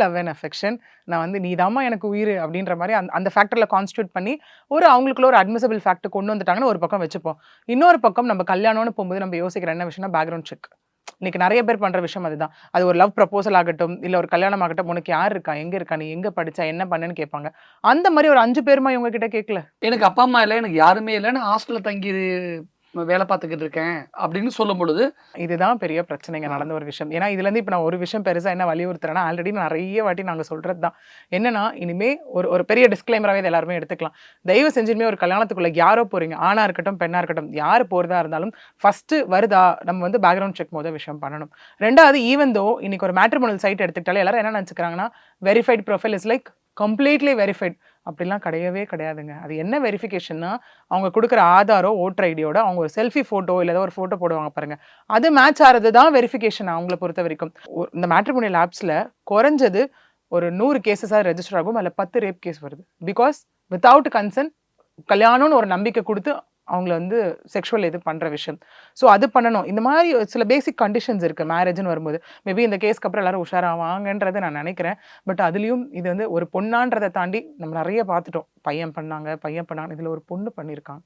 Love and affection. நான் வந்து நீ தாம்மா எனக்கு உயிர் அப்படின்ற மாதிரி அந்த ஃபேக்டர்ல கான்ஸ்டியூட் பண்ணி அவங்களுக்குள்ள ஒரு அட்மிசபிள் ஃபேக்ட் கொண்டு வந்துட்டாங்கன்னு ஒரு பக்கம் வச்சுப்போம். இன்னொரு பக்கம் நம்ம கல்யாணம்னு போகும்போது நம்ம யோசிக்கிற என்ன விஷயம்னா பேக்ரவுண்ட் செக். இன்னைக்கு நிறைய பேர் பண்ற விஷயம் அதுதான். அது ஒரு லவ் ப்ரப்போசல் ஆகட்டும், இல்ல ஒரு கல்யாணம் ஆகட்டும், உனக்கு யார் இருக்கா? எங்க இருக்கா? நீ எங்க படிச்ச? என்ன பண்ணன்னு கேட்பாங்க. அந்த மாதிரி ஒரு 5 பேருமா இவங்க கிட்ட கேட்கல. எனக்கு அப்பா அம்மா இல்ல, எனக்கு யாருமே இல்ல. நான் ஹாஸ்டல்ல தங்கி வேலை பார்த்துக்கிட்டு இருக்கேன் அப்படின்னு சொல்லும் பொழுது, இதுதான் பெரிய பிரச்சனைங்க நடந்த ஒரு விஷயம். ஏன்னா இதுலேருந்து இப்ப நான் ஒரு விஷயம் பெருசா என்ன வலியுறுத்துறேன்னா, ஆல்ரெடி நெறைய வாட்டி நாங்க சொல்றது தான். என்னன்னா, இனிமே ஒரு பெரிய டிஸ்க்ளைமராவே இத எல்லாருமே எடுத்துக்கலாம். தயவு செஞ்சு இனிமே ஒரு கல்யாணத்துக்குள்ள யாரோ போறீங்க. ஆணா இருக்கட்டும், பெண்ணா இருக்கட்டும், யார் போறதா இருந்தாலும் ஃபர்ஸ்ட்டு வருதா? நம்ம வந்து பேக்ரவுண்ட் செக் விஷயம் பண்ணணும். 2வது ஈவன் தோ இன்னைக்கு ஒரு மேட்ரிமோனியல் சைட் எடுத்துக்கிட்டாலே எல்லாரும் என்ன நெனச்சுக்கிறாங்கன்னா, verified profile is like completely verified. அப்படிலாம் கிடையவே கிடையாதுங்க. அது என்ன வெரிஃபிகேஷன்னா, அவங்க குடுக்குற ஆதாரோ, வோட்டர் ஐடியோட அவங்க ஒரு செல்ஃபி ஃபோட்டோ இல்ல ஏதோ ஒரு ஃபோட்டோ போடுவாங்க பாருங்க. அது மேட்ச் ஆறது தான் வெரிஃபிகேஷன் அவங்கள பொறுத்தவரைக்கும். இந்த மேட்ரிமோனியல் ஆப்ஸ்ல குறைஞ்சது ஒரு 100 கேஸஸா ரெஜிஸ்டர் ஆகும். அதுல 10 ரேப் கேஸ் வருது. பிகாஸ் வித்தவுட் கன்சென்ட் கல்யாணம்னு ஒரு நம்பிக்கை குடுத்து அவங்கள வந்து செக்ஷுவல் இது பண்ற விஷயம். ஸோ அது பண்ணணும். இந்த மாதிரி சில பேசிக் கண்டிஷன்ஸ் இருக்கு மேரேஜ்ன்னு வரும்போது. மேபி இந்த கேஸ்க்கு அப்புறம் எல்லாரும் உஷாராவாங்கன்றத நான் நினைக்கிறேன். பட் அதுலயும் இது வந்து ஒரு பொண்ணான்றத தாண்டி நம்ம நெறைய பார்த்துட்டோம். பையன் பண்ணாங்க, பையன் பண்ணாங்க. இதுல ஒரு பொண்ணு பண்ணியிருக்காங்க.